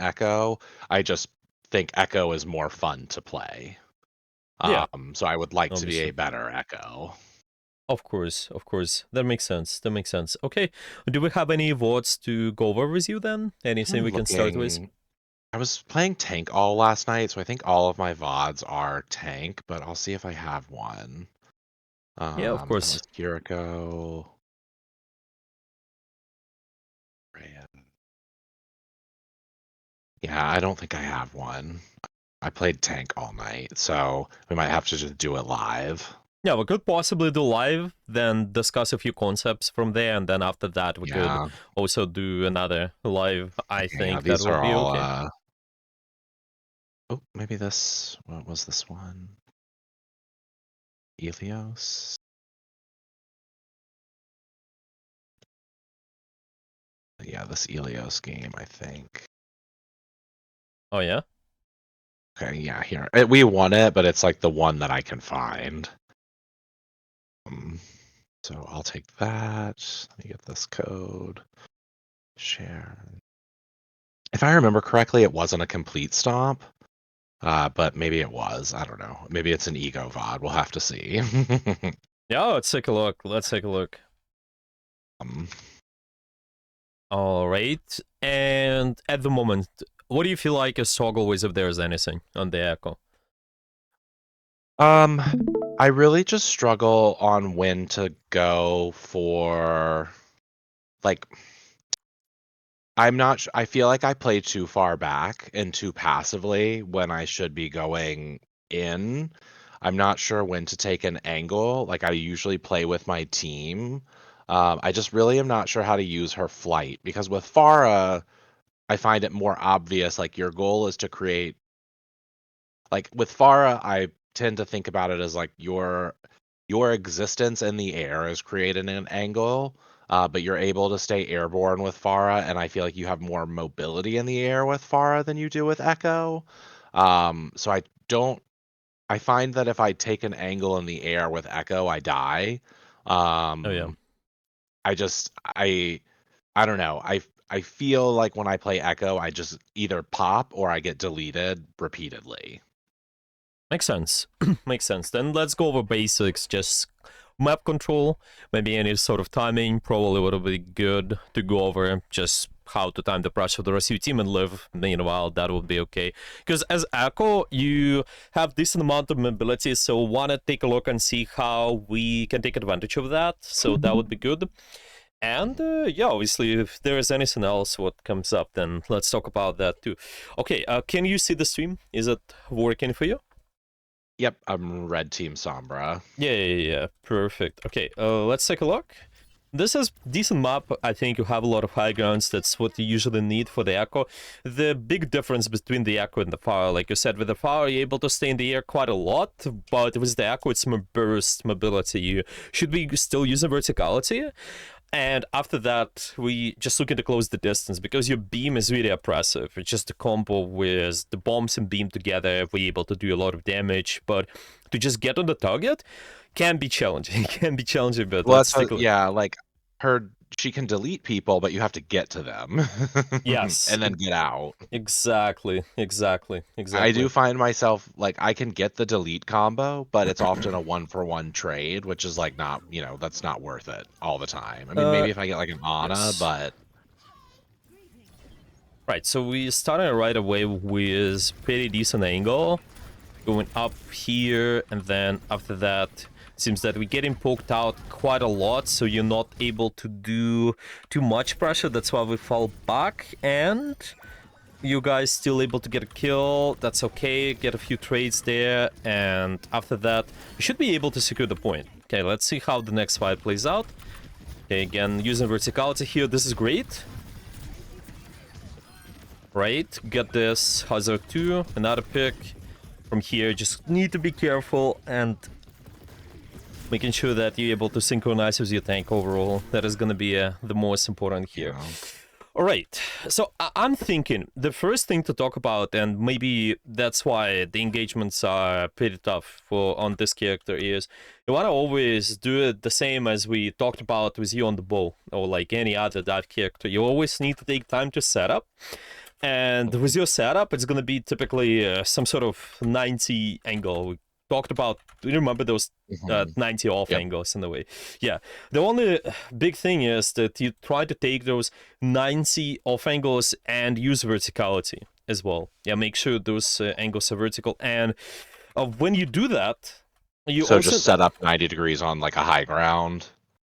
Echo. I just think Echo is more fun to play. Yeah, So I would like to be a obviously. better Echo. Of course, of course. That makes sense. That makes sense. Okay. Do we have any votes to go over with you then? Anything I'm we can start with? looking. I was playing tank all last night, so I think all of my VODs are tank, but I'll see if I have one. Yeah, of That was course. Kiriko. Rhea. Yeah, I don't think I have one. I played tank all night, so we might have to just do it live. Yeah, we could possibly do live, then discuss a few concepts from there, and then after that we could Yeah. also do another live. I Okay, yeah, think that these would are be all okay. oh, maybe this, what was this one? Helios? Yeah, this Helios game, I think. Oh yeah? Okay, yeah, here. We won it, but it's like the one that I can find. Um, so I'll take that. Let me get this code. Share. If I remember correctly, it wasn't a complete stomp, but maybe it was. I don't know. Maybe it's an ego VOD. We'll have to see. Yeah, let's take a look. Let's take a look. um, All right. And at the moment, what do you feel like is struggle with if there's anything on the Echo? um, I really just struggle on when to go for like I'm not I feel like I play too far back and too passively when I should be going in. I'm not sure when to take an angle. Like I usually play with my team. I just really am not sure how to use her flight because with Farah, I find it more obvious. Like your goal is to create like with Farah, I tend to think about it as like your existence in the air is creating an angle, but you're able to stay airborne with Farah, and I feel like you have more mobility in the air with Farah than you do with Echo. So I don't. I find that if I take an angle in the air with Echo, I die. Oh yeah. Um, I just I don't know. I feel like when I play Echo, I just either pop or I get deleted repeatedly. Makes sense. Makes sense. Then let's go over basics. Just map control, maybe any sort of timing. Probably would be good to go over just how to time the pressure of the rest of your team and live. Meanwhile, that would be okay. Because as Echo, you have decent amount of mobility, so wanna take a look and see how we can take advantage of that. So that would be good. And yeah, obviously, if there is anything else what comes up, then let's talk about that too. Okay, can you see the stream? Is it working for you? Yep, I'm red team Sombra. Yeah. Perfect. Okay, let's take a look. This is decent map. I think you have a lot of high grounds. That's what you usually need for the Echo. The big difference between the Echo and the Fire, like you said, with the Fire, you're able to stay in the air quite a lot, but with the Echo, it's more burst mobility. You should be still using verticality. And after that, we just looking to close the distance because your beam is really oppressive. It's just a combo with the bombs and beam together. We're able to do a lot of damage, but to just get on the target can be challenging. Can be challenging, but Well, let's take a look. yeah, like her she can delete people, but you have to get to them Yes, and then get out. I exactly. do find myself like I can get the delete combo, but it's often a one for one trade, which is like not, that's not worth it all the time. I mean, Uh, maybe if I get like an Ana, yes. but Right, so we started right away with pretty decent angle, going up here, and then after that, seems that we're getting poked out quite a lot, so you're not able to do too much pressure. That's why we fall back, and you guys still able to get a kill. That's okay, get a few trades there, and after that, we should be able to secure the point. Okay, let's see how the next fight plays out. Okay, again, using verticality here, this is great. Right, get this Hazard 2, another pick from here. Just need to be careful and making sure that you're able to synchronize with your tank overall. That is going to be the most important here. All right, so I'm thinking the first thing to talk about, and maybe that's why the engagements are pretty tough for on this character, is you want to always do it the same as we talked about with you on the bow, or like any other dive character. You always need to take time to set up. And with your setup, it's going to be typically some sort of 90 angle. We talked about, do you remember those Mhm. 90 off Yep. angles in the way? Yeah. The only big thing is that you try to take those 90 off angles and use verticality as well. Yeah, make sure those angles are vertical. And when you do that, you So also just set up 90 degrees on like a high ground.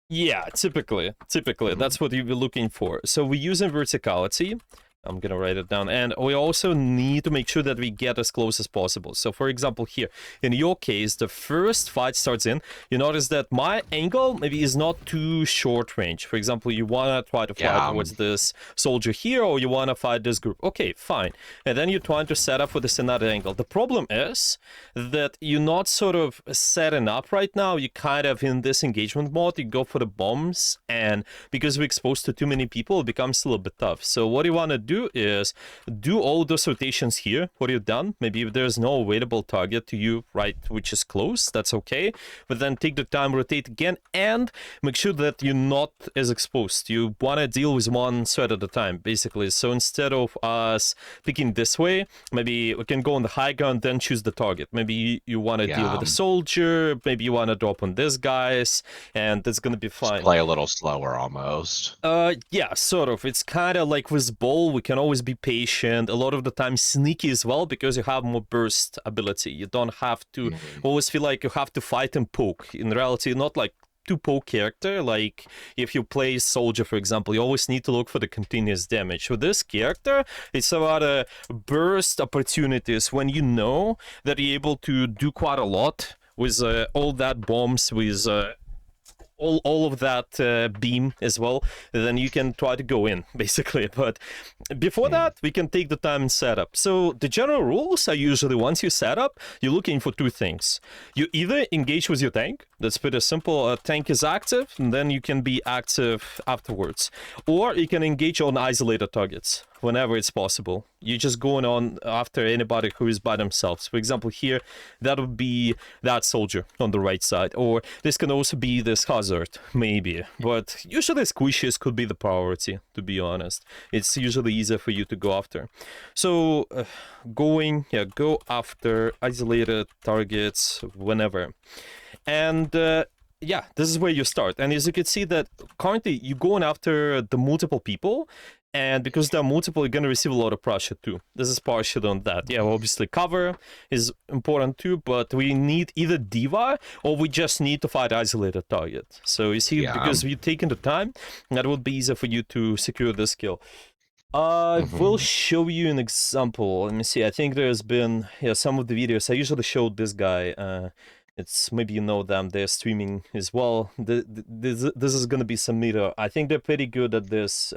yeah, typically, Mhm. that's what you'll be looking for. So we're using verticality. I'm gonna write it down, and we also need to make sure that we get as close as possible. So, for example, here in your case, the first fight starts in. You notice that my angle maybe is not too short range. For example, you wanna try to fly Yeah. towards this soldier here, or you wanna fight this group. Okay, fine. And then you're trying to set up for this another angle. The problem is that you're not sort of setting up right now. You kind of in this engagement mode, you go for the bombs, and because we're exposed to too many people, it becomes a little bit tough. So what you want to do is do all those rotations here, what you've done. Maybe if there's no available target to you, right, which is close, that's okay. But then take the time, rotate again, and make sure that you're not as exposed. You want to deal with one threat at a time, basically. So instead of us picking this way, maybe we can go on the high ground, then choose the target. Maybe you want to deal Yeah. with a soldier, maybe you want to drop on these guys, and it's gonna be Just fine. play a little slower almost. Yeah, sort of. It's kind of like with ball, we can always be patient. A lot of the time, sneaky as well because you have more burst ability. You don't have to Mhm. always feel like you have to fight and poke. In reality, not like to poke character. Like if you play soldier, for example, you always need to look for the continuous damage. With this character, it's about burst opportunities when you know that you're able to do quite a lot with all that bombs with. All of that beam as well, then you can try to go in basically. But before Mm. that, we can take the time and set up. So the general rules are usually once you set up, you're looking for two things. You either engage with your tank, that's pretty simple. A tank is active, and then you can be active afterwards, or you can engage on isolated targets whenever it's possible. You're just going on after anybody who is by themselves. For example, here, that would be that soldier on the right side. Or this can also be this hazard, maybe. But usually squishes could be the priority, to be honest. It's usually easier for you to go after. So, go after isolated targets whenever. And yeah, this is where you start. And as you can see that currently you're going after the multiple people, and because there are multiple, you're gonna receive a lot of pressure too. This is partially on that. Yeah, obviously cover is important too, but we need either diva or we just need to fight isolated target. So you see, Yeah. because we're taking the time, that would be easier for you to secure the skill. I will Mhm. show you an example. Let me see. I think there's been some of the videos. I usually showed this guy. It's maybe you know them. They're streaming as well. This is gonna be some meter. I think they're pretty good at this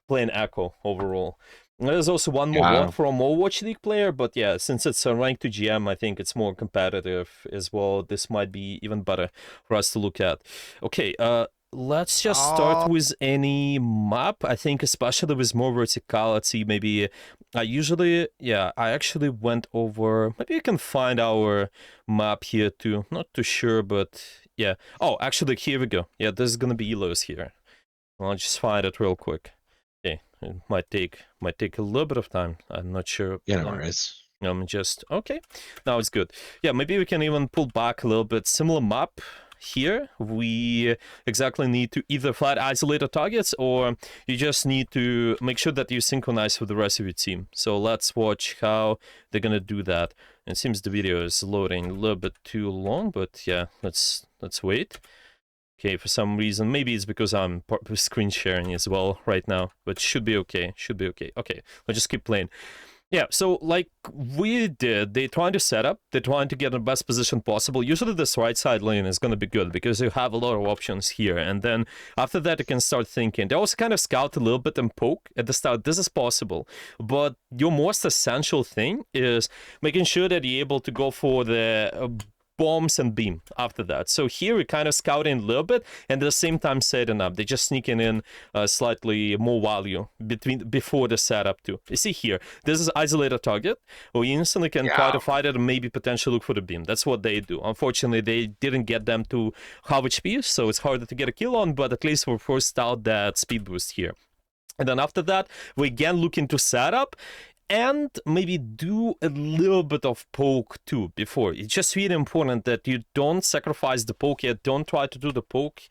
playing Echo overall. There's also one more Yeah. bot from Overwatch League player, but yeah, since it's a rank to GM, I think it's more competitive as well. This might be even better for us to look at. Okay, let's just start Oh. with any map. I think especially with more verticality, maybe I actually went over, maybe you can find our map here too. Not too sure, but yeah. Oh, actually, here we go. Yeah, this is gonna be Elos here. I'll just find it real quick. Okay, it might take a little bit of time. I'm not sure. Yeah, no worries. Just okay. Now it's good. Yeah, maybe we can even pull back a little bit. Similar map here. We exactly need to either fight isolated targets or you just need to make sure that you synchronize with the rest of your team. So let's watch how they're gonna do that. It seems the video is loading a little bit too long, but yeah, let's wait. Okay, for some reason, maybe it's because I'm screen sharing as well right now, but should be okay. Should be okay. Okay, let's just keep playing. Yeah, so like we did, they're trying to set up, they're trying to get in the best position possible. Usually this right side lane is going to be good because you have a lot of options here. And then after that, you can start thinking. They also kind of scout a little bit and poke at the start. This is possible. But your most essential thing is making sure that you're able to go for the bombs and beam after that. So here we're kind of scouting a little bit and at the same time setting up. They're just sneaking in slightly more value before the setup too. You see here, this is isolated target. We instantly can try Yeah. to fight it and maybe potentially look for the beam. That's what they do. Unfortunately, they didn't get them to half HP, so it's harder to get a kill on, but at least we forced out that speed boost here. And then after that, we again look into setup and maybe do a little bit of poke too before. It's just really important that you don't sacrifice the poke yet. Don't try to do the poke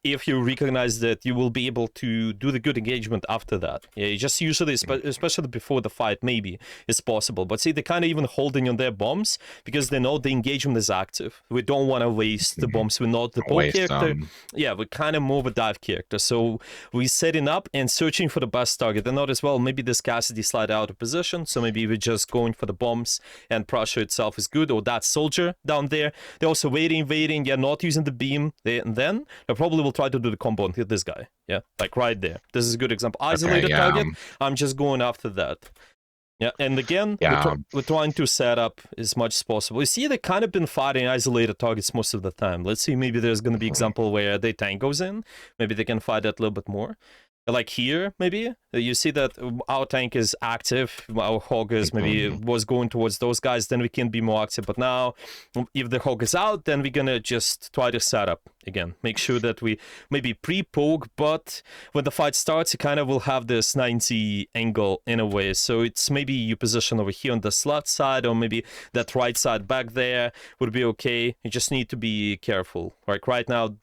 if you recognize that you will be able to do the good engagement after that. Yeah, you just usually, especially before the fight, maybe it's possible. But see, they're kind of even holding on their bombs because they know the engagement is active. We don't want to waste the bombs. We're not the Don't poke waste character. them. Yeah, we're kind of more of a dive character. So we're setting up and searching for the best target. And notice, well, maybe this Cassidy slide out of position. So maybe we're just going for the bombs and pressure itself is good. Or that soldier down there. They're also waiting. Yeah, not using the beam. And then they probably will try to do the combo and hit this guy. Yeah, like right there. This is a good example. Isolated Okay, yeah. target. I'm just going after that. Yeah, and again, Yeah. we're trying to set up as much as possible. You see, they kind of been fighting isolated targets most of the time. Let's see, maybe there's going to be example where the tank goes in. Maybe they can fight that a little bit more. Like here, maybe you see that our tank is active, our hog is maybe was going towards those guys, then we can be more active. But now, if the hog is out, then we're gonna just try to set up again. Make sure that we maybe pre-poke, but when the fight starts, you kind of will have this 90 angle in a way. So it's maybe you position over here on the left side, or maybe that right side back there would be okay. You just need to be careful. Like right now,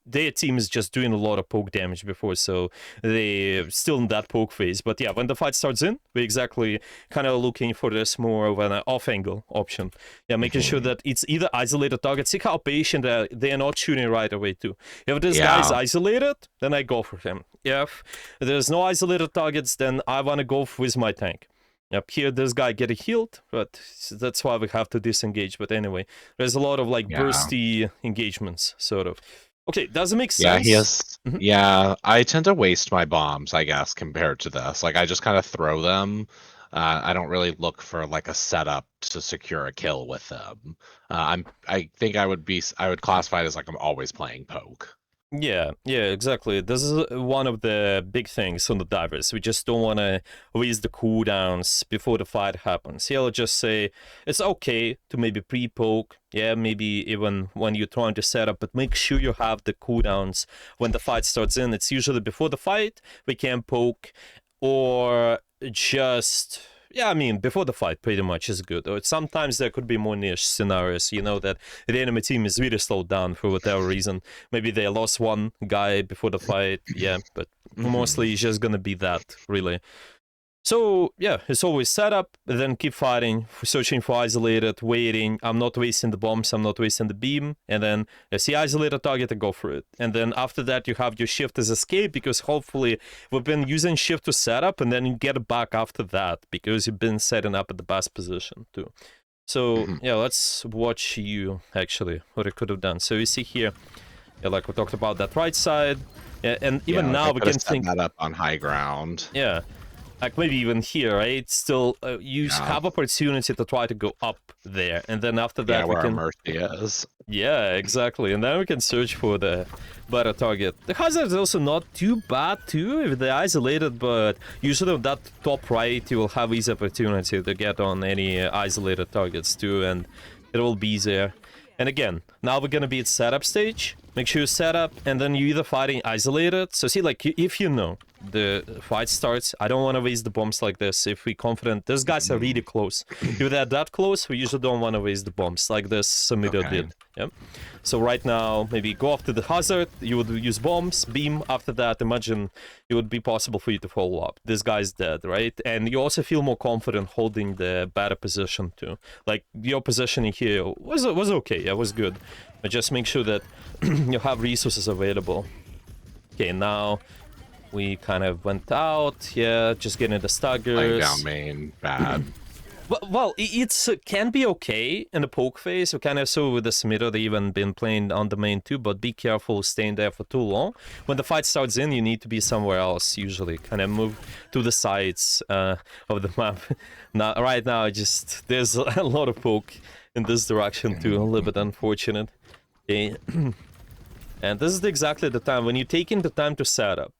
their team is just doing a lot of poke damage before, so they're still in that poke phase. But yeah, when the fight starts in, we're exactly kind of looking for this more of an off-angle option. Yeah, making sure that it's either isolated target. See how patient they're not shooting right away too. If this guy's isolated, then I go for him. If there's no isolated targets, then I want to go with my tank. Up here, this guy getting healed, but that's why we have to disengage. But anyway, there's a lot of like bursty engagements, sort of. Okay, does it make sense? Yeah, he has. Yeah, I tend to waste my bombs, I guess, compared to this. Like, I just kind of throw them. I don't really look for like a setup to secure a kill with them. I think I would classify it as like I'm always playing poke. Yeah, exactly. This is one of the big things on the divers. We just don't want to waste the cooldowns before the fight happens. He'll just say it's okay to maybe pre-poke, yeah, maybe even when you're trying to set up, but make sure you have the cooldowns when the fight starts in. It's usually before the fight, we can poke, or just... Yeah, I mean, before the fight pretty much is good. Or sometimes there could be more niche scenarios, you know, that the enemy team is really slowed down for whatever reason. Maybe they lost one guy before the fight, yeah, but mostly it's just gonna be that, really. So, yeah, it's always set up, then keep fighting, searching for isolated, waiting. I'm not wasting the bombs, I'm not wasting the beam. And then I see isolated target and go for it. And then after that, you have your shift as escape, because hopefully we've been using shift to set up, and then you get it back after that, because you've been setting up at the best position too. So, yeah, let's watch you, actually, what I could have done. So you see here, yeah, like we talked about that right side. Yeah, and even now we can think... that up on high ground. Yeah. Like maybe even here, right? Still, you have opportunity to try to go up there, and then after that, where we can. Our mercy is. Yeah, exactly, and then we can search for the better target. The hazard is also not too bad too if they're isolated, but usually on that top right, you will have easy opportunity to get on any isolated targets too, and it will be easier. And again, now we're gonna be at setup stage. Make sure you set up, and then you either fighting isolated. So see, like, if you know the fight starts, I don't want to waste the bombs like this. If we're confident, these guys are really close. If they're that close, we usually don't want to waste the bombs like this Samido did. Yeah. So right now, maybe go after the hazard, you would use bombs, beam. After that, imagine it would be possible for you to follow up. This guy's dead, right? And you also feel more confident holding the better position too. Like, your positioning here was okay, yeah, was good. But just make sure that you have resources available. Okay, now we kind of went out, yeah, just getting the staggers. Laying down main, bad. Well, it's can be okay in the poke phase. We kind of saw with the Smitter, they even been playing on the main too, but be careful staying there for too long. When the fight starts in, you need to be somewhere else, usually. Kind of move to the sides of the map. Now, right now, just there's a lot of poke in this direction too, a little bit unfortunate. Okay. And this is exactly the time, when you're taking the time to set up,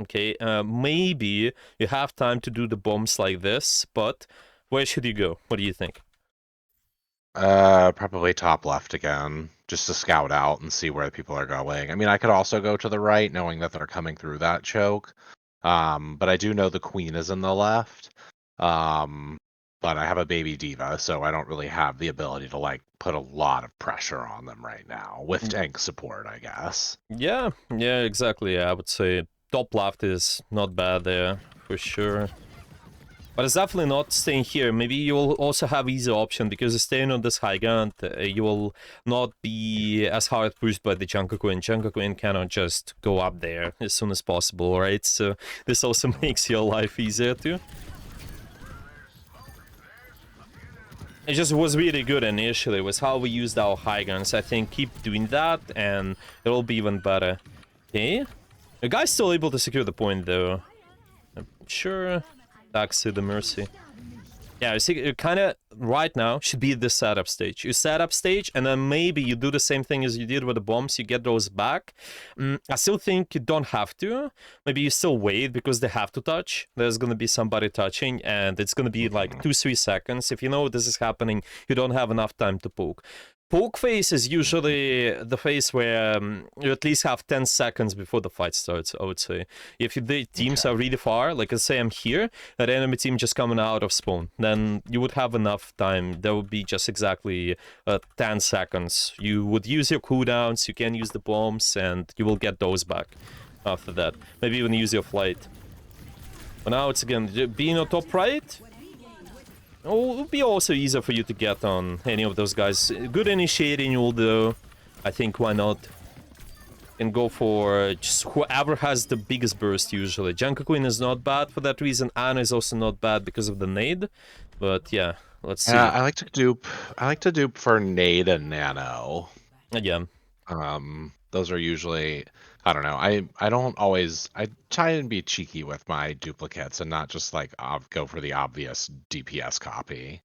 okay, maybe you have time to do the bombs like this, but where should you go? What do you think? Probably top left again, just to scout out and see where people are going. I mean, I could also go to the right, knowing that they're coming through that choke. But I do know the queen is in the left. Um, but I have a baby diva, so I don't really have the ability to like put a lot of pressure on them right now with tank support, I guess. Yeah, yeah, exactly. Yeah, I would say top left is not bad there for sure. But it's definitely not staying here. Maybe you'll also have easy option because staying on this high ground, you will not be as hard pushed by the Junker Queen. Junker Queen cannot just go up there as soon as possible, right? So this also makes your life easier too. It just was really good initially, was how we used our high guns. I think keep doing that and it'll be even better. Okay. The guy's still able to secure the point though. I'm sure. Taxi the Mercy. Yeah, you see, kind of right now should be the setup stage. You set up stage, and then maybe you do the same thing as you did with the bombs. You get those back. I still think you don't have to. Maybe you still wait because they have to touch. There's gonna be somebody touching, and it's gonna be like 2-3 seconds. If you know this is happening, you don't have enough time to poke. Poke phase is usually the phase where you at least have 10 seconds before the fight starts, I would say. If the teams are really far, like let's say I'm here, an enemy team just coming out of spawn, then you would have enough time. There would be just exactly 10 seconds. You would use your cooldowns, you can use the bombs, and you will get those back after that. Maybe even use your flight. But now it's again, being on top right, it would be also easier for you to get on any of those guys. Good initiating rule though. I think why not? And go for just whoever has the biggest burst usually. Junker Queen is not bad for that reason. Ana is also not bad because of the nade. But yeah, let's see. Yeah, I like to dupe for Nade and Nano. Yeah. Those are usually, I don't know. I don't always, I try and be cheeky with my duplicates and not just like go for the obvious DPS copy.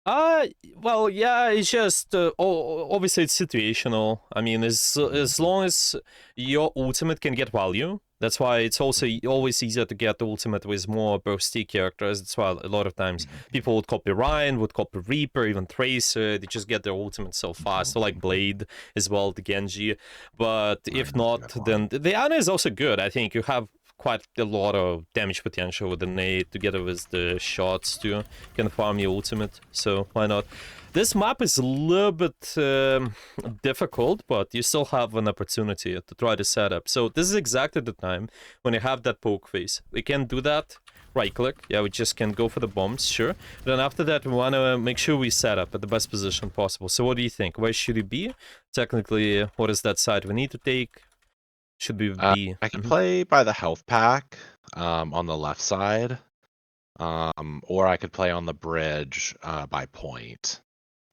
Well, yeah, it's just obviously it's situational. I mean, as long as your ultimate can get value, that's why it's also always easier to get the ultimate with more bursty characters. That's why a lot of times people would copy Ryan, would copy Reaper, even Tracer. They just get their ultimate so fast. So like Blade as well, the Genji. But if not, then the Ana is also good. I think you have quite a lot of damage potential with the nade together with the shots too. Can farm your ultimate, so why not? This map is a little bit difficult, but you still have an opportunity to try the setup. So this is exactly the time when you have that poke phase. We can do that. Right click, yeah, we just can go for the bombs, sure. Then after that, we want to make sure we set up at the best position possible. So what do you think? Where should it be? Technically, what is that side we need to take? Should be B. I can play by the health pack on the left side, or I could play on the bridge by point.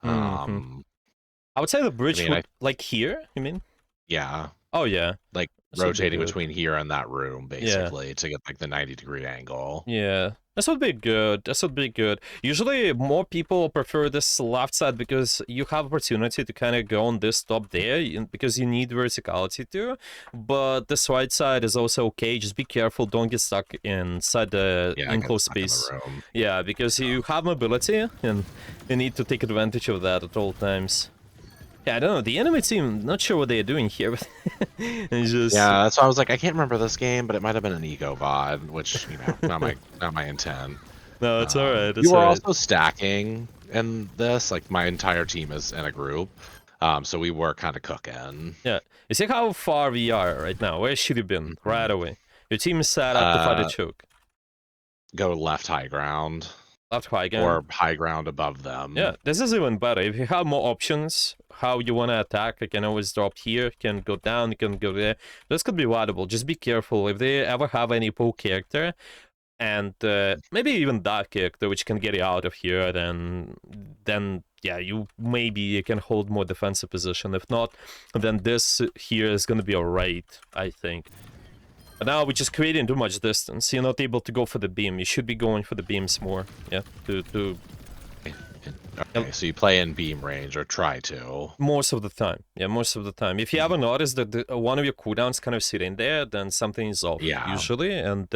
I would say the bridge I mean, like here, you mean? Yeah. Oh, yeah. Like This would be rotating good. between here and that room, basically, to get like the 90-degree angle. Yeah. This would be good. This would be good. Usually, more people prefer this left side because you have opportunity to kind of go on this top there because you need verticality too. But this right side is also okay. Just be careful. Don't get stuck inside the enclosed space. Yeah, because you have mobility and you need to take advantage of that at all times. Yeah, I don't know. The enemy team, not sure what they're doing here, but it's just... Yeah, that's why I was like, I can't remember this game, but it might have been an ego VOD, which, you know, not my intent. No, it's alright. We were also stacking in this, like my entire team is in a group, so we were kind of cooking. Yeah, you see how far we are right now? Where should you been? Right away. Your team is set up to fight a choke. Go left high ground. Left high ground. Or high ground above them. Yeah, this is even better. If you have more options, how you want to attack, you can always drop here, you can go down, you can go there. This could be viable. Just be careful. If they ever have any poke character, and maybe even dark character, which can get you out of here, then yeah, you can hold more defensive position. If not, then this here is going to be alright, I think. But now we're just creating too much distance. You're not able to go for the beam. You should be going for the beams more. Yeah, to Okay, so you play in beam range, or try to. Most of the time. Yeah, most of the time. If you ever notice that one of your cooldowns kind of sitting there, then something is off, usually. And,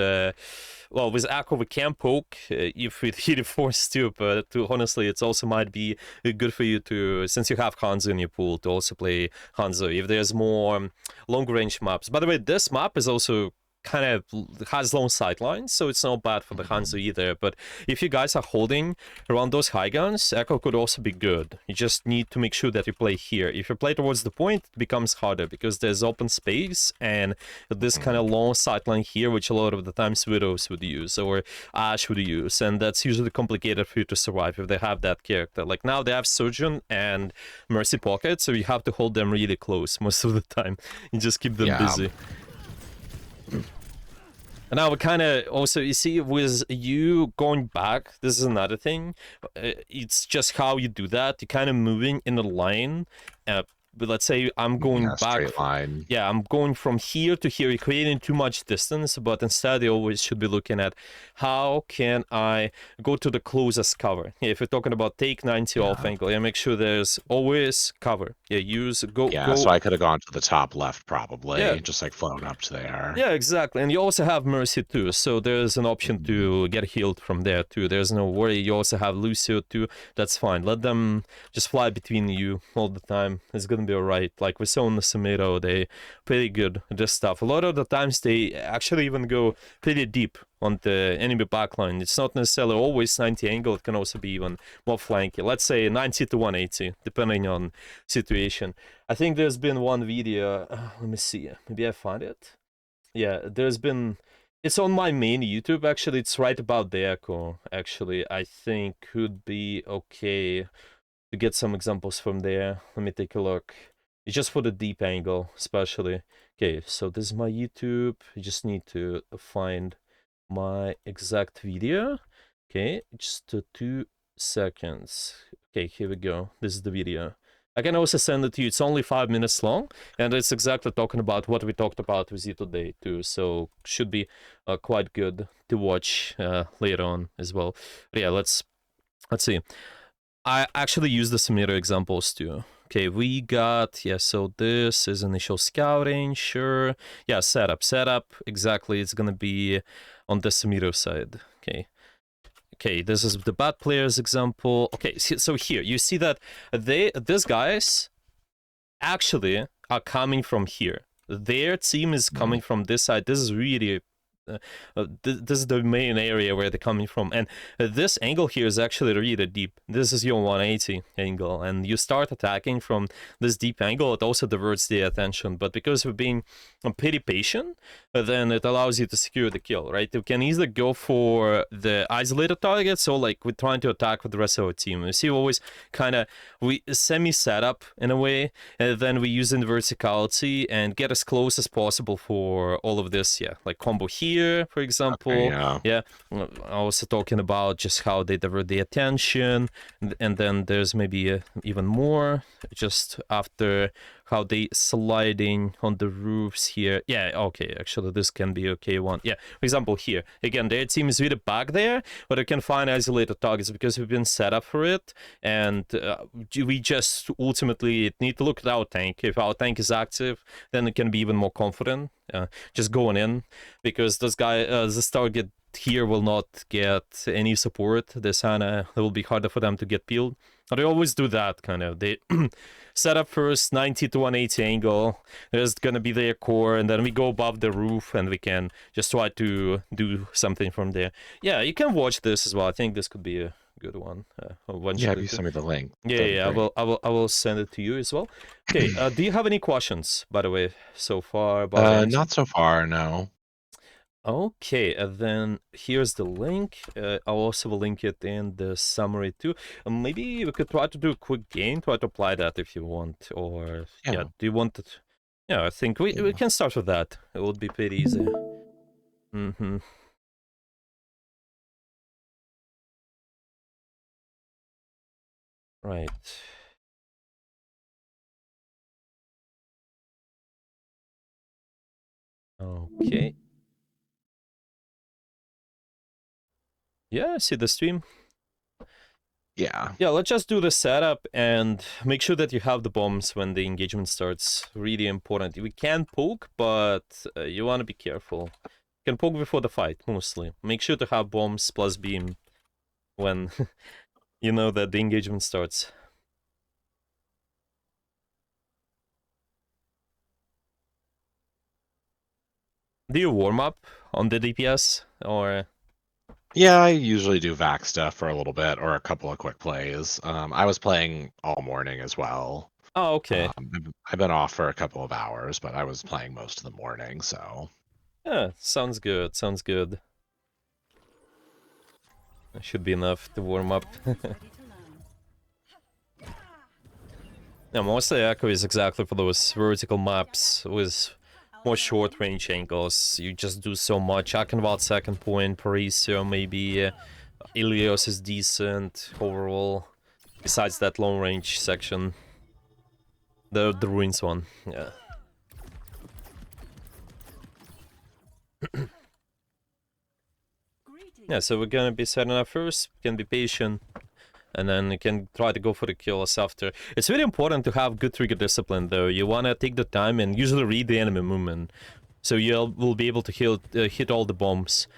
well, with Echo, we can poke if we hit it forced to, but honestly, it also might be good for you to, since you have Hanzo in your pool, to also play Hanzo if there's more long-range maps. By the way, this map is also kind of has long sightlines, so it's not bad for the Hanzo either. But if you guys are holding around those high grounds, Echo could also be good. You just need to make sure that you play here. If you play towards the point, it becomes harder because there's open space and this kind of long sightline here, which a lot of the times Widows would use or Ash would use, and that's usually complicated for you to survive if they have that character. Like now they have Surgeon and Mercy Pocket, so you have to hold them really close most of the time. You just keep them Yeah. busy. And now we kind of also, you see, with you going back, this is another thing. It's just how you do that. You're kind of moving in a line. But let's say I'm going Yeah, back. straight line. Yeah, I'm going from here to here. You're creating too much distance, but instead you always should be looking at how can I go to the closest cover. Yeah, if you're talking about take 90 off angle, yeah, make sure there's always cover. Yeah, use Yeah, so I could have gone to the top left Yeah. probably, just like flown up to there. Yeah, exactly. And you also have Mercy too, so there's an option to get healed from there too. There's no worry. You also have Lucio too. That's fine. Let them just fly between you all the time. It's gonna be alright. Like we saw in the Sumedo, they pretty good at this stuff. A lot of the times they actually even go pretty deep on the enemy backline. It's not necessarily always 90 angle. It can also be even more flanky. Let's say 90 to 180, depending on situation. I think there's been one video. Let me see. Maybe I find it. Yeah, there's been. It's on my main YouTube, actually. It's right about the echo, actually. I think could be okay to get some examples from there. Let me take a look. It's just for the deep angle, especially. Okay, so this is my YouTube. You just need to find my exact video. Okay, just 2 seconds. Okay, here we go. This is the video. I can also send it to you. It's only 5 minutes long, and it's exactly talking about what we talked about with you today too. So should be quite good to watch later on as well. But yeah, let's see. I actually use the Samira examples too. Okay, we got, yeah, so this is initial scouting, sure. Yeah, setup, exactly. It's gonna be on the Samiro side. Okay, this is the bad players example. Okay, so here, you see that these guys actually are coming from here. Their team is coming from this side. This is really this is the main area where they're coming from, and this angle here is actually really deep. This is your 180 angle, and you start attacking from this deep angle. It also diverts the attention, but because we're being pretty patient, then it allows you to secure the kill, right? You can either go for the isolated targets, or like we're trying to attack with the rest of our team. You see, always kind of we semi-set up in a way, and then we use in verticality and get as close as possible for all of this, yeah, like combo here, for example. Okay, yeah. Also talking about just how they divert the attention, and then there's maybe even more just after how they sliding on the roofs here. Yeah, okay, actually this can be okay one. Yeah, for example here, again, their team is really back there, but you can find isolated targets because we've been set up for it, and we just ultimately need to look at our tank. If our tank is active, then it can be even more confident just going in, because this target here will not get any support. This Hana, it will be harder for them to get peeled. But they always do that kind of. They set up first 90 to 180 angle. There's gonna be their core, and then we go above the roof, and we can just try to do something from there. Yeah, you can watch this as well. I think this could be a good one. Yeah, if you send me the link. Yeah, I will send it to you as well. Okay, do you have any questions, by the way, so far about anything? Not so far, no. Okay, then here's the link. I'll also link it in the summary too. Maybe we could try to do a quick game, try to apply that if you want, or Yeah. do you want it? Yeah, I think we can start with that. It would be pretty easy. Mm-hmm. Right. Okay. Yeah, I see the stream. Yeah. Yeah, let's just do the setup and make sure that you have the bombs when the engagement starts. Really important. We can poke, but you want to be careful. You can poke before the fight, mostly. Make sure to have bombs plus beam when you know that the engagement starts. Do you warm up on the DPS or? Yeah, I usually do vac stuff for a little bit or a couple of quick plays. I was playing all morning as well. Oh, okay. I've been off for a couple of hours, but I was playing most of the morning, so. Yeah, sounds good. Sounds good. That should be enough to warm up. Yeah, mostly Echo is exactly for those vertical maps with more short-range angles. You just do so much. Akenwald second point, Parisio maybe, Ilios is decent overall. Besides that long-range section, the ruins one, yeah. Yeah, so we're gonna be setting up first. Can be patient. And then you can try to go for the kills after. It's very important to have good trigger discipline, though. You want to take the time and usually read the enemy movement. So you will be able to hit all the bombs.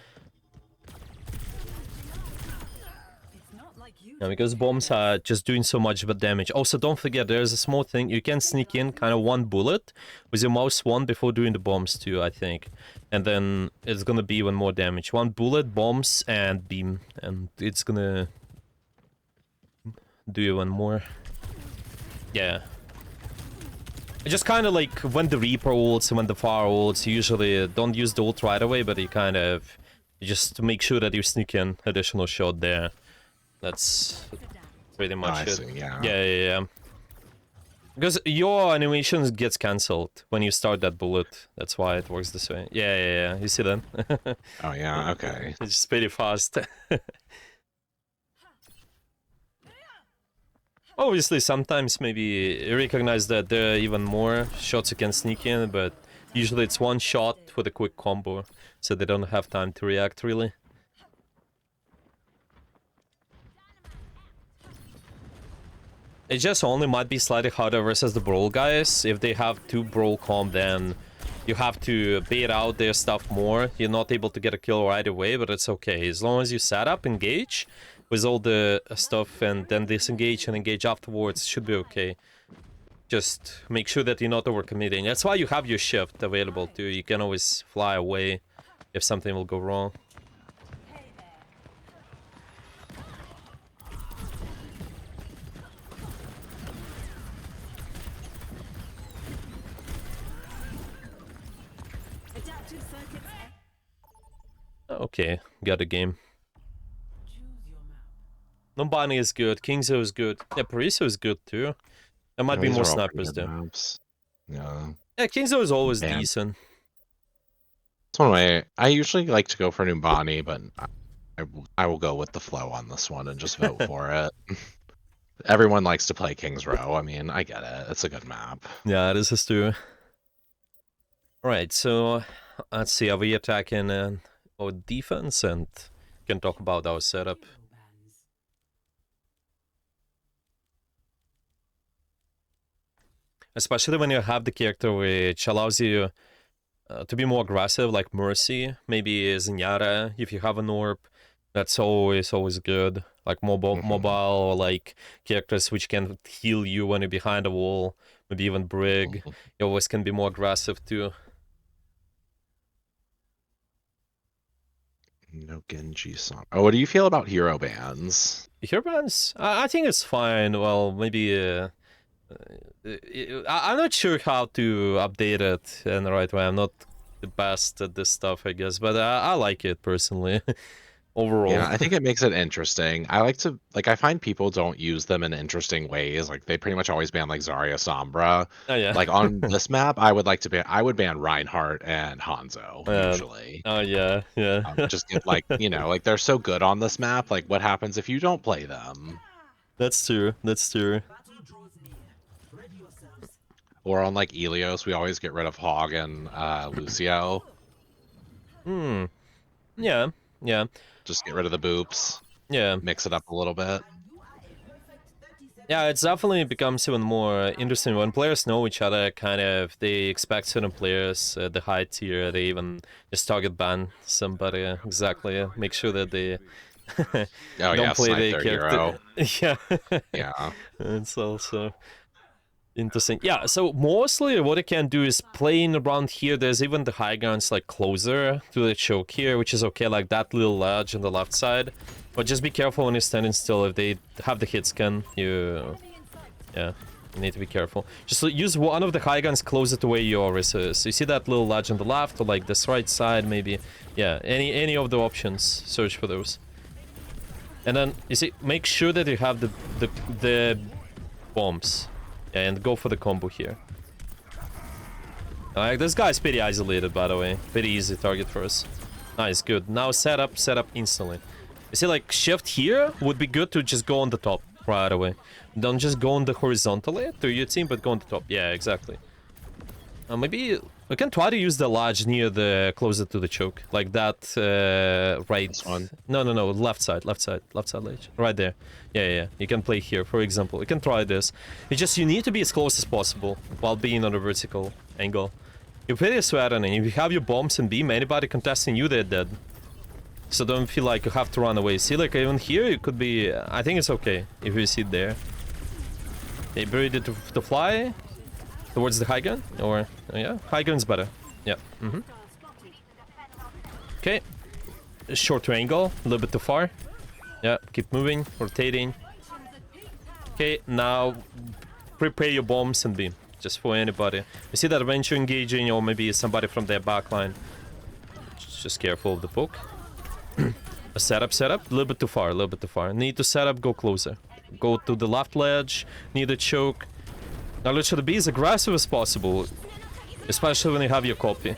Yeah, because bombs are just doing so much damage. Also, don't forget, there's a small thing. You can sneak in kind of one bullet with your mouse one before doing the bombs too, I think. And then it's gonna be even more damage. One bullet, bombs, and beam. And it's gonna do even more. Yeah. Just kind of like when the Reaper ults and when the Fire ults, you usually don't use the ult right away, but you kind of just make sure that you sneak in additional shot there. That's pretty much I it. see, yeah. Yeah. Because your animations gets cancelled when you start that bullet. That's why it works this way. Yeah. You see that? Oh, yeah, okay. It's just pretty fast. Obviously, sometimes maybe you recognize that there are even more shots you can sneak in, but usually it's one shot with a quick combo, so they don't have time to react, really. It just only might be slightly harder versus the Brawl guys. If they have 2 Brawl comp, then you have to bait out their stuff more. You're not able to get a kill right away, but it's okay. As long as you set up, engage with all the stuff, and then disengage and engage afterwards, should be okay. Just make sure that you're not overcommitting. That's why you have your shift available too. You can always fly away if something will go wrong. Okay, got a game. Numbani is good. Kingzo is good. Yeah, Parisa is good too. There might be These more are all pretty snipers good there. maps. Yeah. Yeah, Kingzo is always Man. decent. It's one way. I usually like to go for Numbani, but I will go with the flow on this one and just vote for it. Everyone likes to play King's Row. I mean, I get it. It's a good map. Yeah, this is true. Alright, so let's see. Are we attacking our defense? And can talk about our setup. Especially when you have the character which allows you to be more aggressive, like Mercy, maybe Zenyatta, if you have an orb. That's always good. Like mobile or like characters which can heal you when you're behind a wall. Maybe even Brig. You always can be more aggressive too. No Genji song. Oh, what do you feel about hero bans? Hero bans? I think it's fine. Well, maybe I'm not sure how to update it in the right way. I'm not the best at this stuff, I guess, but I like it personally. Overall. Yeah, I think it makes it interesting. I like to I find people don't use them in interesting ways. Like they pretty much always ban like Zarya Sombra. Oh yeah. Like on this map, I would ban Reinhardt and Hanzo usually. Oh yeah. Just get like like they're so good on this map. Like what happens if you don't play them? That's true. Or on like Ilios, we always get rid of Hog and Lucio. Yeah. Just get rid of the boops. Yeah. Mix it up a little bit. Yeah, it's definitely becomes even more interesting when players know each other, kind of, they expect certain players at the high tier, they even just target ban somebody, exactly, make sure that they don't play their character. Hero. Yeah. Yeah. It's also... Interesting. Yeah, so mostly what I can do is playing around here. There's even the high grounds like closer to the choke here, which is okay, like that little ledge on the left side. But just be careful when you're standing still. If they have the hit scan, you need to be careful. Just use one of the high guns closer to where your is. So you see that little ledge on the left, or like this right side, maybe. Yeah, any of the options. Search for those. And then you see, make sure that you have the bombs. And go for the combo here. This guy's pretty isolated, by the way. Pretty easy target for us. Nice, good. Now set up instantly. You see, like, shift here would be good to just go on the top right away. Don't just go on the horizontally to your team, but go on the top. Yeah, exactly. Maybe we can try to use the ledge near the closer to the choke, like that. Right. This one? No, left side ledge, right there. Yeah. You can play here, for example. You can try this. It's just you need to be as close as possible while being on a vertical angle. You're pretty sweating, and if you have your bombs and beam, anybody contesting you, they're dead. So don't feel like you have to run away. See, like even here, it could be. I think it's okay if you sit there. They buried it to fly. Towards the high gun? Or, yeah, high gun's better. Yeah, Okay. Short angle, a little bit too far. Yeah, keep moving, rotating. Okay, now prepare your bombs and beam. Just for anybody. You see that venture engaging, or maybe somebody from their backline. Just careful of the poke. Setup. A little bit too far. Need to set up, go closer. Go to the left ledge, need a choke. Now let's try to be as aggressive as possible, especially when you have your copy.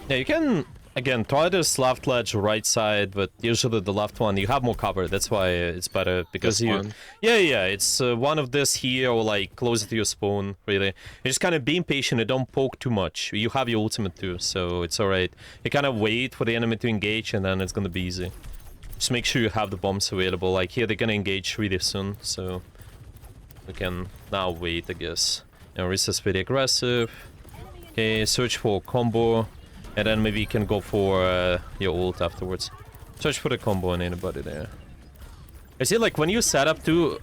Yeah, you can, again, try this left ledge, right side, but usually the left one, you have more cover. That's why it's better, because This you... one? Yeah, it's one of this here, or like closer to your spawn, really. You just kind of be impatient and don't poke too much. You have your ultimate too, so it's alright. You kind of wait for the enemy to engage, and then it's gonna be easy. Just make sure you have the bombs available. Like here, they're gonna engage really soon, so... we can now wait, I guess. And Risa is pretty aggressive. Okay, search for combo. And then maybe you can go for your ult afterwards. Search for the combo on anybody there. I see, like, when you set up too,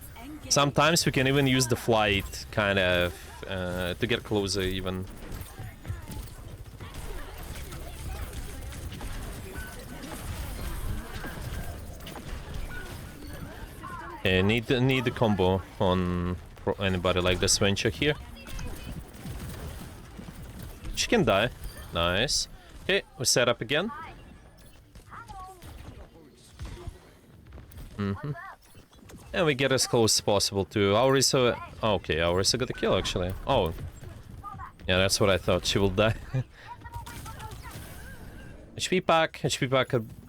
sometimes we can even use the flight, kind of, to get closer even. Okay, need the combo on anybody like this venture here. She can die. Nice. Okay, we set up again. And we get as close as possible to Aurisa. Oh, okay, Aurisa got the kill actually. Oh. Yeah, that's what I thought. She will die. HP pack.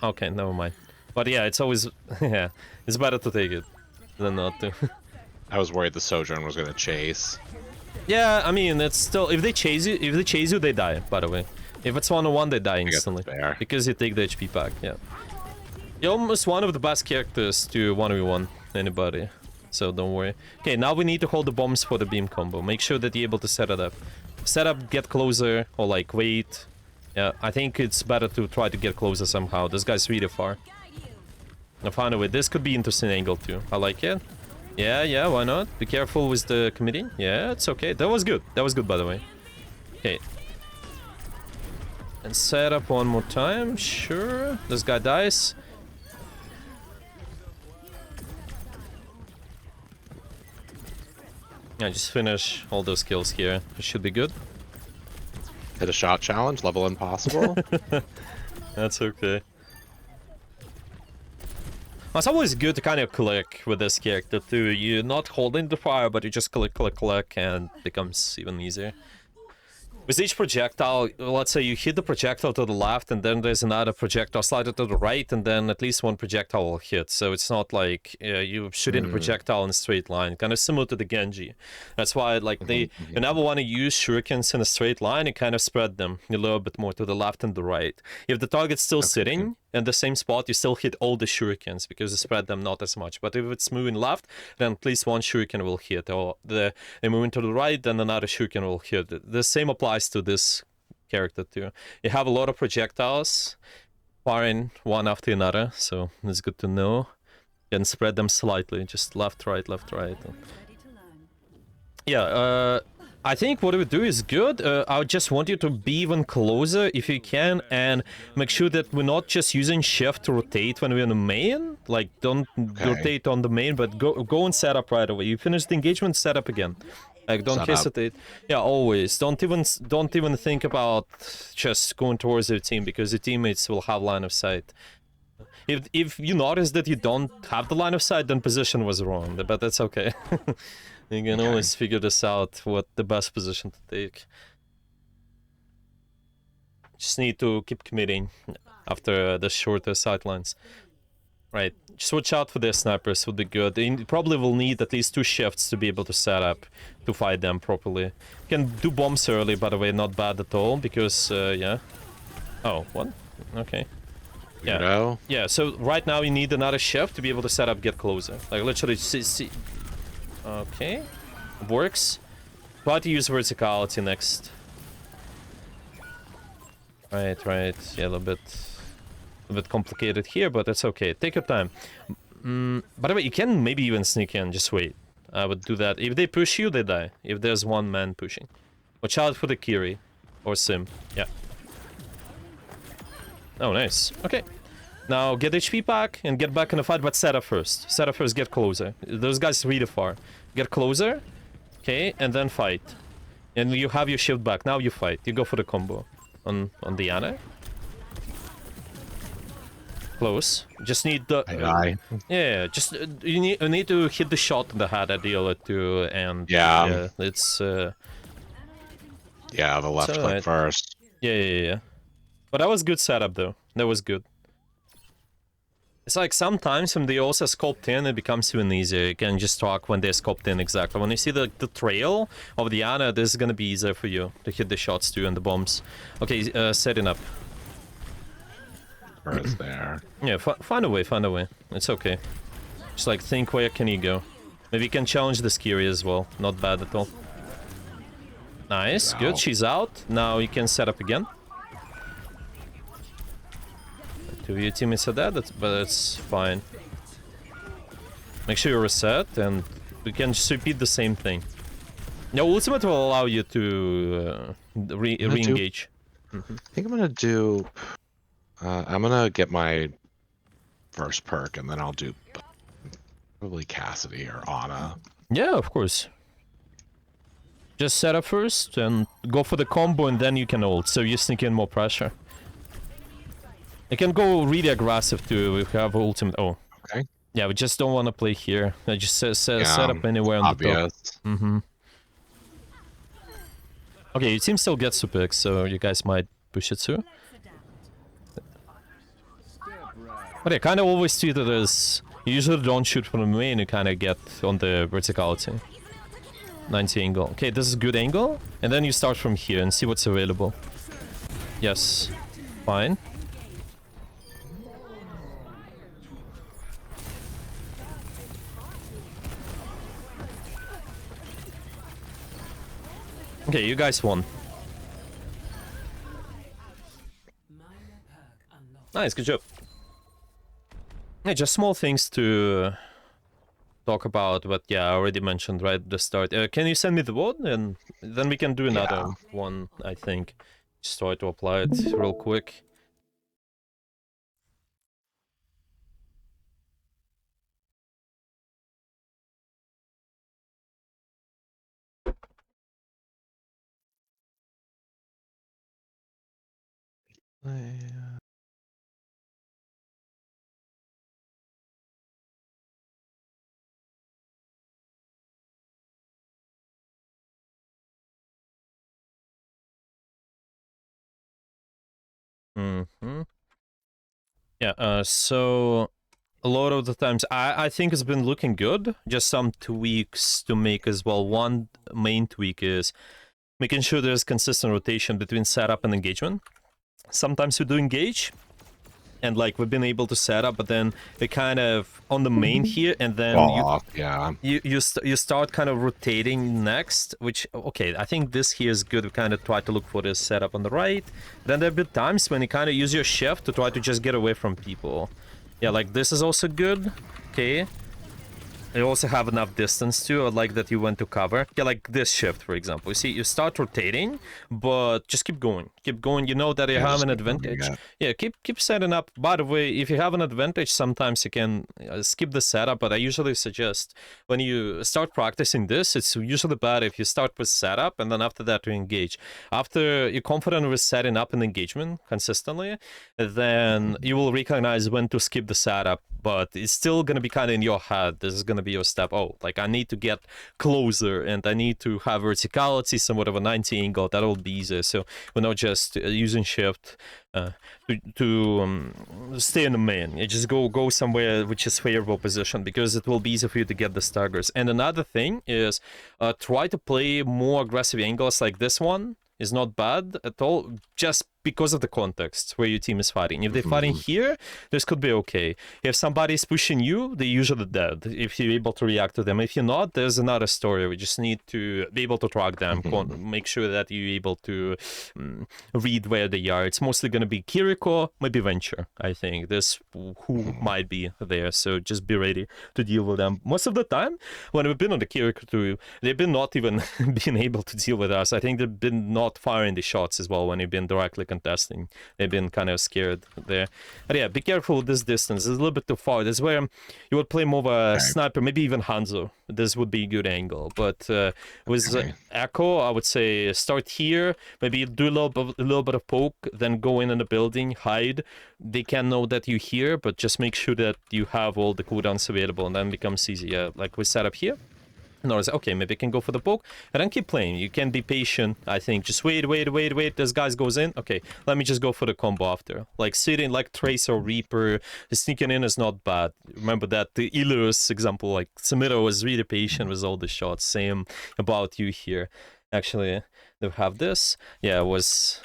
Okay, never mind. But yeah, it's always... yeah, it's better to take it than not to. I was worried the Sojourn was gonna chase. Yeah, I mean, it's still... If they chase you, they die, by the way. If it's 1-on-1, they die instantly. Because you take the HP pack, yeah. You're almost one of the best characters to 1v1 anybody. So don't worry. Okay, now we need to hold the bombs for the beam combo. Make sure that you're able to set it up. Set up, get closer, or like wait. Yeah, I think it's better to try to get closer somehow. This guy's really far. I found a way. This could be interesting angle too. I like it. Yeah, why not? Be careful with the committing. Yeah, it's okay. That was good, by the way. Okay. And set up one more time. Sure. This guy dies. Yeah, just finish all those kills here. It should be good. Hit a shot challenge, level impossible. That's okay. It's always good to kind of click with this character too. You're not holding the fire, but you just click, and it becomes even easier. With each projectile, let's say you hit the projectile to the left, and then there's another projectile slightly to the right, and then at least one projectile will hit. So it's not like you shooting the projectile in a straight line, kind of similar to the Genji. That's why, like, you never want to use shurikens in a straight line. You kind of spread them a little bit more to the left and the right. If the target's still sitting in the same spot, you still hit all the shurikens because you spread them not as much. But if it's moving left, then at least one shuriken will hit, or they're moving to the right, then another shuriken will hit. The same applies to this character too. You have a lot of projectiles firing one after another, so it's good to know. You can spread them slightly, just left, right, left, right. Yeah, I think what we do is good. I just want you to be even closer if you can, and make sure that we're not just using shift to rotate when we're in the main. Like, don't rotate on the main, but go and set up right away. You finish the engagement, set up again. Like, don't hesitate. Yeah, always. Don't even think about just going towards your team, because your teammates will have line of sight. If you notice that you don't have the line of sight, then position was wrong, but that's okay. You can always figure this out, what the best position to take. Just need to keep committing after the shorter sightlines. Right, just watch out for their snipers, would be good. You probably will need at least 2 shifts to be able to set up to fight them properly. You can do bombs early, by the way, not bad at all, because, yeah. Oh, what? Okay. Yeah. Yeah, so right now you need another shift to be able to set up, get closer. Like, literally, see. Okay. Works. Try to use verticality next. Right. Yeah, a little bit complicated here, but that's okay. Take your time. By the way, you can maybe even sneak in. Just wait. I would do that. If they push you, they die. If there's one man pushing. Watch out for the Kiri. Or Sim. Yeah. Oh, nice. Okay. Now get HP back and get back in the fight, but set up first. Set up first, get closer. Those guys really far. Get closer. Okay, and then fight. And you have your shield back. Now you fight. You go for the combo. On Diana. Close. Just need the... yeah, just... you need to hit the shot in the head at the other two, and... Yeah, it's... yeah, the left click first. Yeah. But that was good setup, though. That was good. It's like sometimes when they also sculpt in, it becomes even easier. You can just talk when they're sculpted in exactly. When you see the trail of the Ana, this is gonna be easier for you to hit the shots too and the bombs. Okay, setting up. Where is there? Yeah, find a way. It's okay. Just like think where can you go. Maybe you can challenge the Skiri as well. Not bad at all. Nice, good. She's out. Now you can set up again. 2 of your teammates are dead, but it's fine. Make sure you reset, and we can just repeat the same thing. Now, ultimate will allow you to re-engage. I think I'm gonna do... I'm gonna get my first perk, and then I'll do probably Cassidy or Ana. Yeah, of course. Just set up first, and go for the combo, and then you can ult, so you sneak in more pressure. You can go really aggressive too if you have ultimate. Oh. Okay. Yeah, we just don't want to play here. I just set up anywhere on the top. Okay, your team still gets to pick, so you guys might push it through. But yeah, kind of always treat it as... you usually don't shoot from the main, you kind of get on the verticality. 90 angle. Okay, this is a good angle. And then you start from here and see what's available. Yes. Fine. Okay, you guys won. Nice, good job. Yeah, just small things to talk about, but yeah, I already mentioned right at the start. Can you send me the vote, and then we can do another one, I think. Just try to apply it real quick. Yeah, so a lot of the times I think it's been looking good. Just some tweaks to make as well. One main tweak is making sure there's consistent rotation between setup and engagement. Sometimes you do engage, and like we've been able to set up, but then we kind of on the main here, and then Oh, yeah. you start kind of rotating next, which okay, I think this here is good. We kind of try to look for this setup on the right. Then there be times when you kind of use your shift to try to just get away from people. Yeah, like this is also good. Okay. You also have enough distance too, like that you want to cover. Yeah, like this shift, for example. You see, you start rotating, but just keep going. Keep going. You know that you Yeah, have just an keep moving advantage. it. Yeah, keep setting up. By the way, if you have an advantage, sometimes you can skip the setup, but I usually suggest when you start practicing this, it's usually better if you start with setup and then after that you engage. After you're confident with setting up an engagement consistently, then you will recognize when to skip the setup, but it's still going to be kind of in your head. This is going to be your step. Oh, like I need to get closer and I need to have verticality, somewhat of a 90 angle. That'll be easier. So we're not just using shift to stay in the main. You just go somewhere which is favorable position, because it will be easier for you to get the staggers. And another thing is try to play more aggressive angles like this one. Is not bad at all, just because of the context where your team is fighting. If they're fighting here, this could be okay. If somebody's pushing you, they're usually dead, if you're able to react to them. If you're not, there's another story. We just need to be able to track them, make sure that you're able to read where they are. It's mostly going to be Kiriko, maybe Venture, I think. This who might be there, so just be ready to deal with them. Most of the time, when we've been on the Kiriko too, they've been not even being able to deal with us. I think they've been not firing the shots as well when you've been directly contesting. They've been kind of scared there. But yeah, be careful with this distance. It's a little bit too far. This is where you would play more of a sniper, maybe even Hanzo. This would be a good angle. But with Echo, I would say start here, maybe do a little bit of poke, then go in the building, hide. They can know that you're here, but just make sure that you have all the cooldowns available, and then it becomes easy. Yeah, like we set up here. Notice, okay, maybe I can go for the poke, and then keep playing. You can be patient, I think. Just wait. This guy goes in. Okay, let me just go for the combo after. Like sitting like Tracer or Reaper, sneaking in is not bad. Remember that the Ilus example, like Samiro was really patient with all the shots. Same about you here. Actually, they have this. Yeah, it was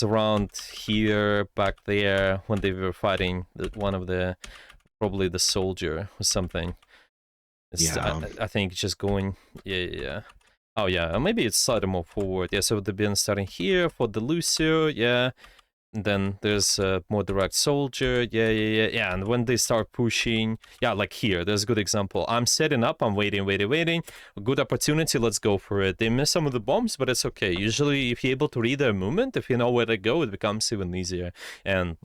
around here, back there, when they were fighting one of the, probably the soldier or something. I think just going, yeah. Oh yeah, maybe it's slightly more forward. Yeah, so they've been starting here for the Lucio, yeah. And then there's a more direct soldier, yeah. And when they start pushing, yeah, like here, there's a good example. I'm setting up, I'm waiting. A good opportunity, let's go for it. They miss some of the bombs, but it's okay. Usually, if you're able to read their movement, if you know where to go, it becomes even easier. And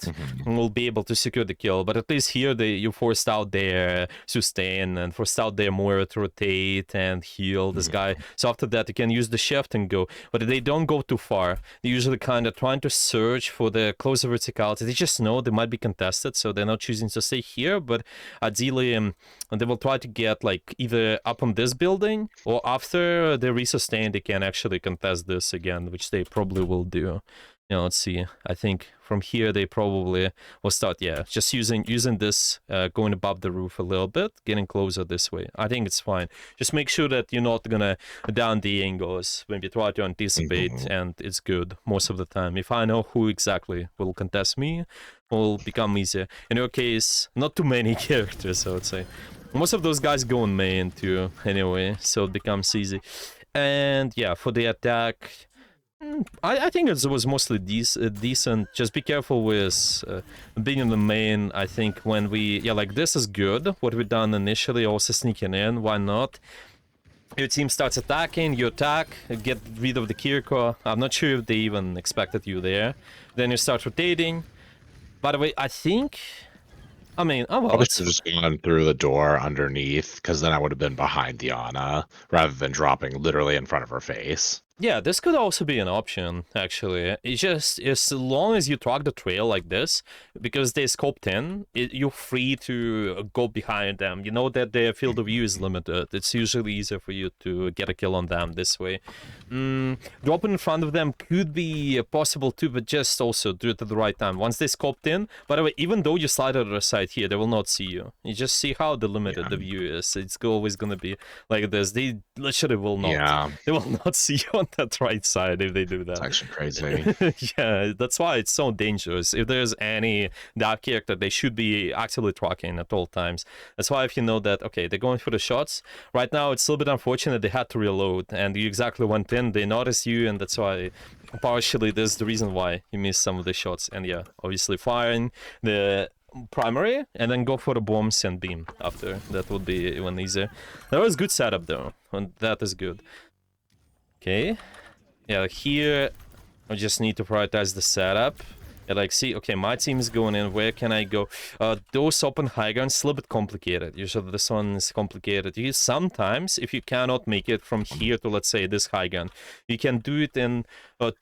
we'll be able to secure the kill. But at least here, you forced out their sustain and forced out their more to rotate and heal this guy. So after that, you can use the shift and go. But they don't go too far. They usually kind of trying to search for the closer verticality. They just know they might be contested, so they're not choosing to stay here, but ideally they will try to get like either up on this building, or after they resustain they can actually contest this again, which they probably will do. Let's see. I think from here they probably will start, just using this, going above the roof a little bit, getting closer this way. I think it's fine. Just make sure that you're not gonna down the angles when you try to anticipate, and it's good most of the time. If I know who exactly will contest me, will become easier. In your case, not too many characters, I would say. Most of those guys go in main too, anyway, so it becomes easy. And yeah, for the attack, I think it was mostly decent. Just be careful with being in the main. I think when like this is good, what we've done initially, also sneaking in, why not? Your team starts attacking, you attack, get rid of the Kiriko. I'm not sure if they even expected you there. Then you start rotating. By the way, I think... I mean, oh well, I should have just gone through the door underneath, because then I would have been behind Diana, rather than dropping literally in front of her face. Yeah, this could also be an option, actually. It's just, as long as you track the trail like this, because they scoped in, you're free to go behind them. You know that their field of view is limited. It's usually easier for you to get a kill on them this way. Dropping in front of them could be possible too, but just also do it at the right time. Once they scoped in, by the way, even though you slide out of the side here, they will not see you. You just see how delimited the view is. It's always going to be like this. They literally will not. They will not see you on that right side if they do It's that. actually crazy. Yeah, that's why it's so dangerous. If there's any dark character, they should be actively tracking at all times. That's why if you know that, okay, they're going for the shots, right now it's a little bit unfortunate they had to reload, and you exactly went in, they noticed you, and that's why partially this is the reason why you missed some of the shots. And yeah, obviously firing the primary and then go for the bombs and beam after. That would be even easier. That was good setup though, and that is good. Okay. Yeah, here I just need to prioritize the setup. And like, see, okay, my team is going in. Where can I go? Those open high grounds is a little bit complicated. Usually this one is complicated. You sometimes, if you cannot make it from here to, let's say, this high ground, you can do it in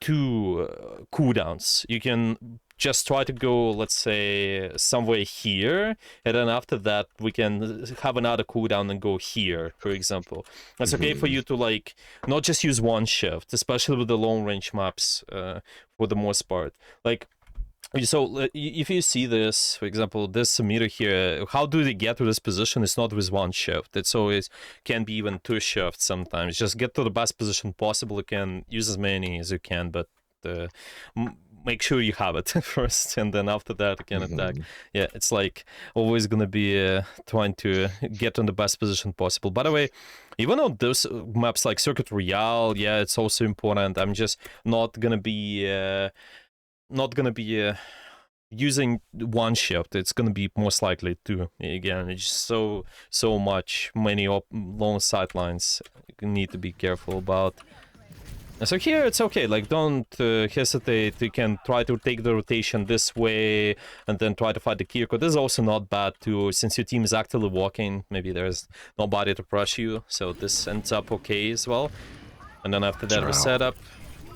two cooldowns. You can just try to go, let's say, somewhere here, and then after that, we can have another cooldown and go here, for example. It's okay for you to, like, not just use one shift, especially with the long range maps, for the most part. Like, so if you see this, for example, this meter here, how do they get to this position? It's not with one shift. It's always can be even two shifts sometimes. Just get to the best position possible. You can use as many as you can, but uh, make sure you have it first, and then after that you can attack. Yeah, it's like always gonna be trying to get in the best position possible. By the way, even on those maps like Circuit Royale, yeah, it's also important. I'm just not gonna be using one shift. It's gonna be most likely two. Again, it's just so much many long sidelines you need to be careful about. So here it's okay, like don't hesitate. You can try to take the rotation this way and then try to fight the Kiriko. This is also not bad too, since your team is actively walking. Maybe there's nobody to brush you, so this ends up okay as well. And then after that, we set up.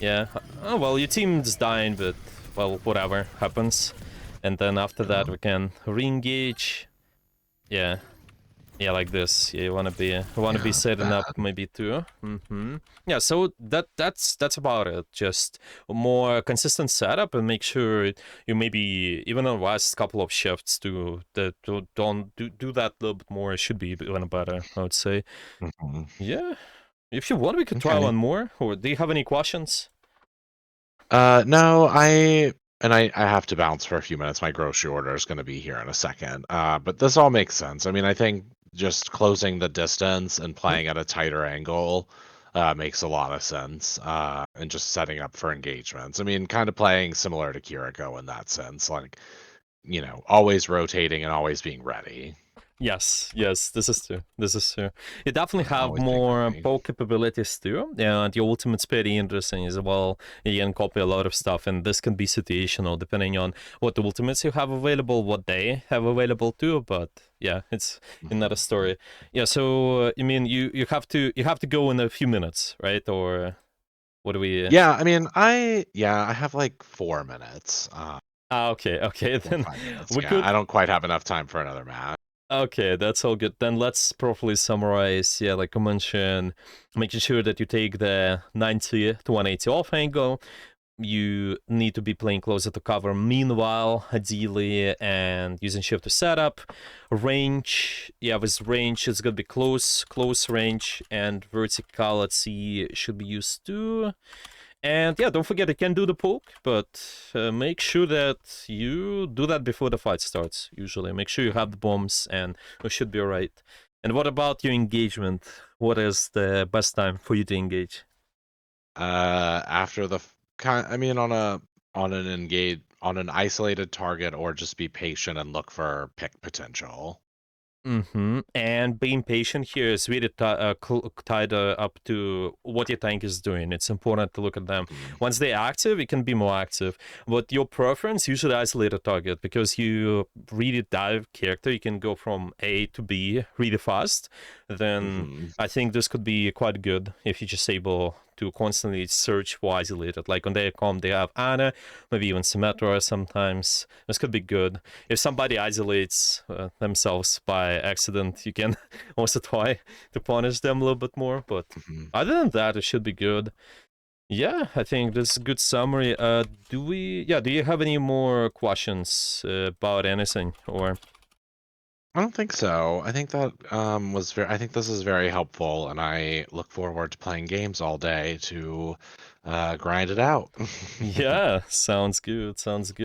Yeah. Oh, well, your team's dying, but, well, whatever happens. And then after that, we can re-engage. Yeah. Yeah, like this. Yeah, you wanna be setting up maybe too. Yeah, so that's about it. Just a more consistent setup and make sure you maybe even on last couple of shifts to don't do that a little bit more. It should be even better, I would say. Yeah. If you want, we could try one more. Or do you have any questions? No, I have to bounce for a few minutes. My grocery order is going to be here in a second. But this all makes sense. I mean, I think just closing the distance and playing at a tighter angle makes a lot of sense. And just setting up for engagements. I mean, kind of playing similar to Kiriko in that sense, like, always rotating and always being ready. Yes, this is true. This is true. You definitely have Always being more ready. poke capabilities too, and your ultimate's pretty interesting as well. You can copy a lot of stuff, and this can be situational depending on what ultimates you have available, what they have available too. But yeah, it's another story. Yeah, so I mean, you have to go in a few minutes, right? Or what do we? Yeah, I mean, I have like 4 minutes. Okay, Or then 5 minutes. we Yeah, could. I don't quite have enough time for another match. Okay, that's all good. Then let's properly summarize. Yeah, like I mentioned, making sure that you take the 90 to 180 off angle. You need to be playing closer to cover meanwhile, ideally, and using shift to setup. Range, yeah, with range, it's gonna be close range, and verticality should be used too. And yeah, don't forget you can do the poke, but make sure that you do that before the fight starts, usually. Make sure you have the bombs and we should be alright. And what about your engagement? What is the best time for you to engage? After I mean, on an isolated target, or just be patient and look for pick potential. And being patient here is really tied up to what your tank is doing. It's important to look at them. Once they're active, it can be more active. But your preference, usually isolate a target, because you really dive character, you can go from A to B really fast. Then I think this could be quite good if you're just able to constantly search for isolated. Like on their com, they have Ana, maybe even Symmetra sometimes. This could be good. If somebody isolates themselves by accident, you can also try to punish them a little bit more. But other than that, it should be good. Yeah, I think this is a good summary. Do you have any more questions about anything, or? I don't think so. I think that was very. I think this is very helpful, and I look forward to playing games all day to grind it out. Yeah, sounds good. Sounds good.